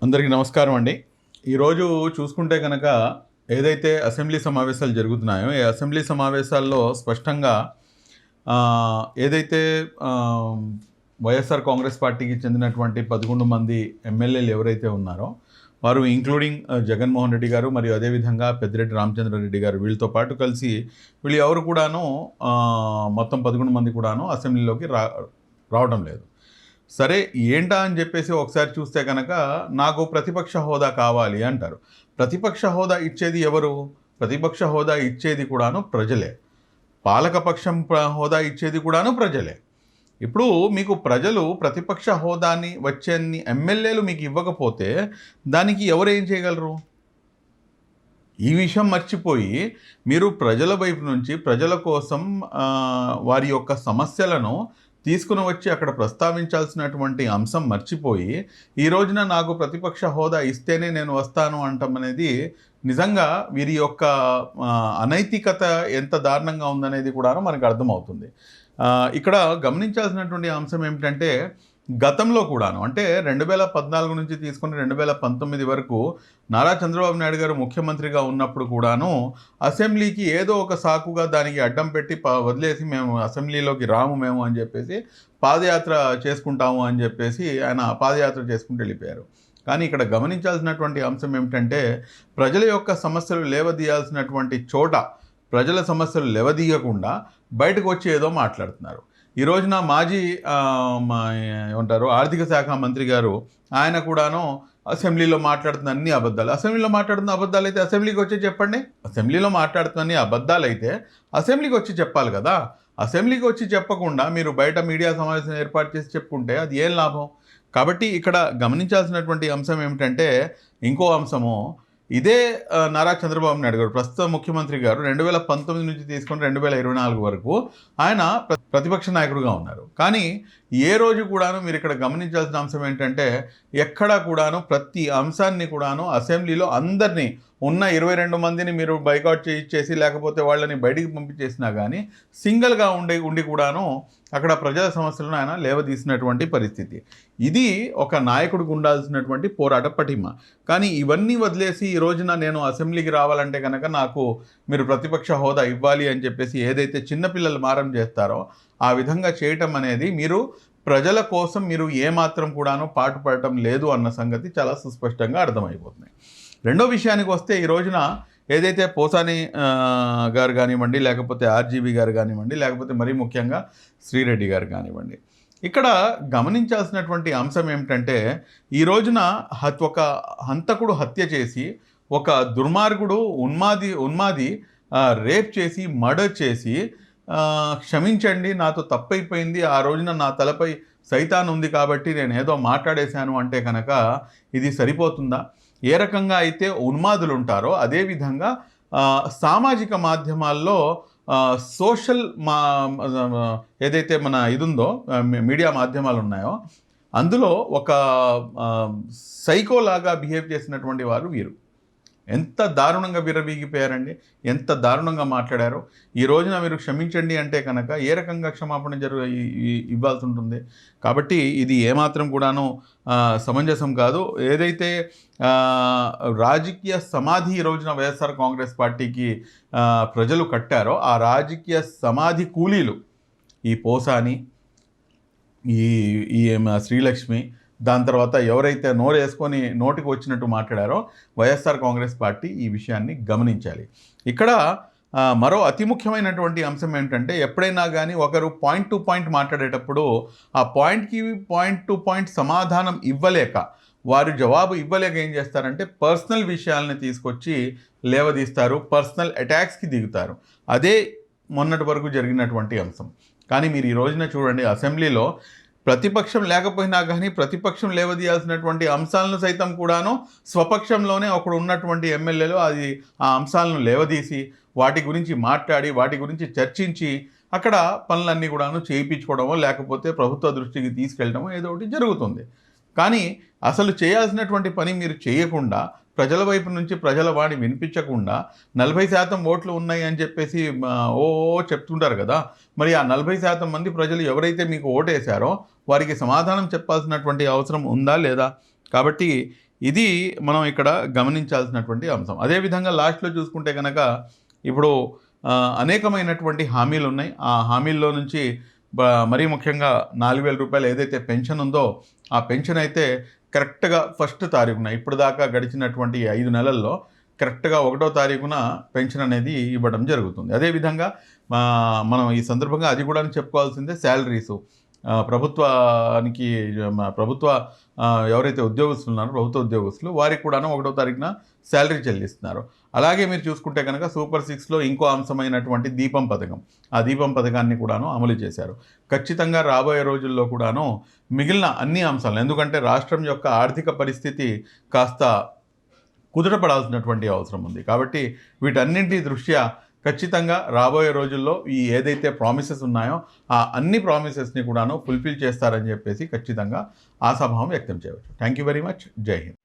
అందరికీ నమస్కారం అండి. ఈరోజు చూసుకుంటే కనుక ఏదైతే అసెంబ్లీ సమావేశాలు జరుగుతున్నాయో ఈ అసెంబ్లీ సమావేశాల్లో స్పష్టంగా ఏదైతే వైఎస్ఆర్ కాంగ్రెస్ పార్టీకి చెందినటువంటి 11 మంది ఎమ్మెల్యేలు ఎవరైతే ఉన్నారో వారు ఇంక్లూడింగ్ జగన్మోహన్ రెడ్డి గారు మరియు అదేవిధంగా పెద్దిరెడ్డి రామచంద్రారెడ్డి గారు వీళ్ళతో పాటు కలిసి వీళ్ళు ఎవరు కూడాను మొత్తం 11 మంది కూడాను అసెంబ్లీలోకి రావడం లేదు. సరే ఏంటా అని చెప్పేసి ఒకసారి చూస్తే కనుక నాకు ప్రతిపక్ష హోదా కావాలి అంటారు. ప్రతిపక్ష హోదా ఇచ్చేది ఎవరు? ప్రతిపక్ష హోదా ఇచ్చేది కూడాను ప్రజలే. పాలకపక్షం హోదా ఇచ్చేది కూడాను ప్రజలే. ఇప్పుడు మీకు ప్రజలు ప్రతిపక్ష హోదాని వచ్చేన్ని ఎమ్మెల్యేలు మీకు ఇవ్వకపోతే దానికి ఎవరు ఏం చేయగలరు? ఈ విషయం మర్చిపోయి మీరు ప్రజల వైపు నుంచి ప్రజల కోసం వారి యొక్క సమస్యలను తీసుకుని వచ్చి అక్కడ ప్రస్తావించాల్సినటువంటి అంశం మర్చిపోయి ఈ రోజున నాకు ప్రతిపక్ష హోదా ఇస్తేనే నేను వస్తాను అంటాం అనేది నిజంగా వీరి యొక్క అనైతికత ఎంత దారుణంగా ఉందనేది కూడా మనకు అర్థమవుతుంది. ఇక్కడ గమనించాల్సినటువంటి అంశం ఏమిటంటే గతంలో కూడాను అంటే 2014 నుంచి తీసుకుని 2019 వరకు నారా చంద్రబాబు నాయుడు గారు ముఖ్యమంత్రిగా ఉన్నప్పుడు కూడాను అసెంబ్లీకి ఏదో ఒక సాకుగా దానికి అడ్డం పెట్టి వదిలేసి మేము అసెంబ్లీలోకి రాము మేము అని చెప్పేసి పాదయాత్ర చేసుకుంటాము అని చెప్పేసి ఆయన పాదయాత్ర చేసుకుంటూ వెళ్ళిపోయారు. కానీ ఇక్కడ గమనించాల్సినటువంటి అంశం ఏమిటంటే ప్రజల యొక్క సమస్యలు లేవదీయాల్సినటువంటి చోట ప్రజల సమస్యలు లేవదీయకుండా బయటకు వచ్చి ఏదో మాట్లాడుతున్నారు. ఈ రోజున మాజీ ఏమంటారు ఆర్థిక శాఖ మంత్రి గారు ఆయన కూడాను అసెంబ్లీలో మాట్లాడుతున్న అన్ని అబద్ధాలు. అసెంబ్లీలో మాట్లాడుతున్న అబద్ధాలు అయితే అసెంబ్లీకి వచ్చి చెప్పండి. అసెంబ్లీలో మాట్లాడుతున్న అన్ని అబద్ధాలు అయితే అసెంబ్లీకి వచ్చి చెప్పాలి కదా. అసెంబ్లీకి వచ్చి చెప్పకుండా మీరు బయట మీడియా సమావేశం ఏర్పాటు చేసి చెప్పుకుంటే అది ఏం లాభం? కాబట్టి ఇక్కడ గమనించాల్సినటువంటి అంశం ఏమిటంటే ఇంకో అంశము ఇదే నారా చంద్రబాబు నాయుడు గారు ప్రస్తుత ముఖ్యమంత్రి గారు 2019 నుంచి తీసుకొని 2024 వరకు ఆయన ప్రతిపక్ష నాయకుడిగా ఉన్నారు. కానీ ఏ రోజు కూడాను మీరు ఇక్కడ గమనించాల్సిన అంశం ఏంటంటే ఎక్కడా కూడాను ప్రతి అంశాన్ని కూడాను అసెంబ్లీలో అందరినీ ఉన్న 22 మందిని మీరు బైకాట్ చేయించేసి లేకపోతే వాళ్ళని బయటికి పంపించేసినా కానీ సింగిల్గా ఉండి కూడాను అక్కడ ప్రజల సమస్యలను ఆయన లేవదీసినటువంటి పరిస్థితి. ఇది ఒక నాయకుడికి ఉండాల్సినటువంటి పోరాట పటిమ. కానీ ఇవన్నీ వదిలేసి ఈ రోజున నేను అసెంబ్లీకి రావాలంటే కనుక నాకు మీరు ప్రతిపక్ష హోదా ఇవ్వాలి అని చెప్పేసి ఏదైతే చిన్నపిల్లలు మారం చేస్తారో ఆ విధంగా చేయటం అనేది మీరు ప్రజల కోసం మీరు ఏమాత్రం కూడాను పాటుపడటం లేదు అన్న సంగతి చాలా సుస్పష్టంగా అర్థమైపోతుంది. రెండో విషయానికి వస్తే ఈ రోజున ఏదైతే పోసాని గారు కానివ్వండి లేకపోతే ఆర్జీవి గారు కానివ్వండి లేకపోతే మరీ ముఖ్యంగా శ్రీరెడ్డి గారు కానివ్వండి ఇక్కడ గమనించాల్సినటువంటి అంశం ఏమిటంటే ఈ రోజున ఒక హంతకుడు హత్య చేసి ఒక దుర్మార్గుడు ఉన్మాది రేప్ చేసి మర్డర్ చేసి క్షమించండి నాతో తప్పైపోయింది ఆ రోజున నా తలపై సైతాన్ ఉంది కాబట్టి నేను ఏదో మాట్లాడేశాను అంటే కనుక ఇది సరిపోతుందా? ఏ రకంగా అయితే ఉన్మాదులు ఉంటారో అదేవిధంగా సామాజిక మాధ్యమాల్లో సోషల్ ఏదైతే మన ఇది ఉందో మీడియా మాధ్యమాలు ఉన్నాయో అందులో ఒక సైకోలాగా బిహేవ్ చేసినటువంటి వారు వీరు ఎంత దారుణంగా విరవీగిపోయారండి, ఎంత దారుణంగా మాట్లాడారో. ఈ రోజున మీరు క్షమించండి అంటే కనుక ఏ రకంగా క్షమాపణ ఇవ్వాల్సి ఉంటుంది. కాబట్టి ఇది ఏమాత్రం కూడాను సమంజసం కాదు. ఏదైతే రాజకీయ సమాధి ఈ రోజున వైఎస్ఆర్ కాంగ్రెస్ పార్టీకి ప్రజలు కట్టారో ఆ రాజకీయ సమాధి కూలీలు ఈ పోసాని ఈ శ్రీలక్ష్మి దాని తర్వాత ఎవరైతే నోరేసుకొని నోటికి వచ్చినట్టు మాట్లాడారో వైఎస్ఆర్ కాంగ్రెస్ పార్టీ ఈ విషయాన్ని గమనించాలి. ఇక్కడ మరో అతి ముఖ్యమైనటువంటి అంశం ఏంటంటే ఎప్పుడైనా కానీ ఒకరు పాయింట్ టు పాయింట్ మాట్లాడేటప్పుడు ఆ పాయింట్కి పాయింట్ టు పాయింట్ సమాధానం ఇవ్వలేక వారు జవాబు ఇవ్వలేక ఏం చేస్తారంటే పర్సనల్ విషయాలని తీసుకొచ్చి లేవదీస్తారు, పర్సనల్ అటాక్స్కి దిగుతారు. అదే మొన్నటి వరకు జరిగినటువంటి అంశం. కానీ మీరు ఈ రోజున చూడండి అసెంబ్లీలో ప్రతిపక్షం లేకపోయినా కానీ ప్రతిపక్షం లేవదీయాల్సినటువంటి అంశాలను సైతం కూడాను స్వపక్షంలోనే ఒకడు ఉన్నటువంటి ఎమ్మెల్యేలు ఆ అంశాలను లేవదీసి వాటి గురించి మాట్లాడి వాటి గురించి చర్చించి అక్కడ పనులన్నీ కూడాను చేయించుకోవడమో లేకపోతే ప్రభుత్వ దృష్టికి తీసుకెళ్ళడమో ఏదో ఒకటి జరుగుతుంది. కానీ అసలు చేయాల్సినటువంటి పని మీరు చేయకుండా ప్రజల వైపు నుంచి ప్రజల వాణి వినిపించకుండా 40% ఓట్లు ఉన్నాయి అని చెప్పేసి చెప్తుంటారు కదా. మరి ఆ 40% మంది ప్రజలు ఎవరైతే మీకు ఓటేశారో వారికి సమాధానం చెప్పాల్సినటువంటి అవసరం ఉందా లేదా? కాబట్టి ఇది మనం ఇక్కడ గమనించాల్సినటువంటి అంశం. అదేవిధంగా లాస్ట్‌లో చూసుకుంటే గనక ఇప్పుడు అనేకమైనటువంటి హామీలు ఉన్నాయి. ఆ హామీల్లో నుంచి మరీ ముఖ్యంగా రూ. 4,000 ఏదైతే పెన్షన్ ఉందో ఆ పెన్షన్ అయితే కరెక్ట్‌గా ఫస్ట్ తారీఖున ఇప్పుడు దాకా గడిచినటువంటి 5 నెలల్లో కరెక్ట్‌గా 1వ తారీఖున పెన్షన్ అనేది ఇవ్వడం జరుగుతుంది. అదేవిధంగా మనం ఈ సందర్భంగా అది కూడా చెప్పుకోవాల్సిందే శాలరీసు. ప్రభుత్వానికి ప్రభుత్వ ఎవరైతే ఉద్యోగస్తులు ఉన్నారో ప్రభుత్వ ఉద్యోగస్తులు వారికి కూడాను 1వ తారీఖున శాలరీ చెల్లిస్తున్నారు. అలాగే మీరు చూసుకుంటే కనుక సూపర్ 6లో ఇంకో అంశమైనటువంటి దీపం పథకం. ఆ దీపం పథకాన్ని కూడాను అమలు చేశారు. ఖచ్చితంగా రాబోయే రోజుల్లో కూడాను మిగిలిన అన్ని అంశాలను, ఎందుకంటే రాష్ట్రం యొక్క ఆర్థిక పరిస్థితి కాస్త కుదుటపడాల్సినటువంటి అవసరం ఉంది. కాబట్టి వీటన్నింటి దృష్ట్యా ఖచ్చితంగా రాబోయే రోజుల్లో ఈ ఏదైతే ప్రామిసెస్ ఉన్నాయో ఆ అన్ని ప్రామిసెస్ని కూడాను ఫుల్ఫిల్ చేస్తారని చెప్పేసి ఖచ్చితంగా ఆశాభావం వ్యక్తం చేయవచ్చు. Thank you very much. జై హింద్.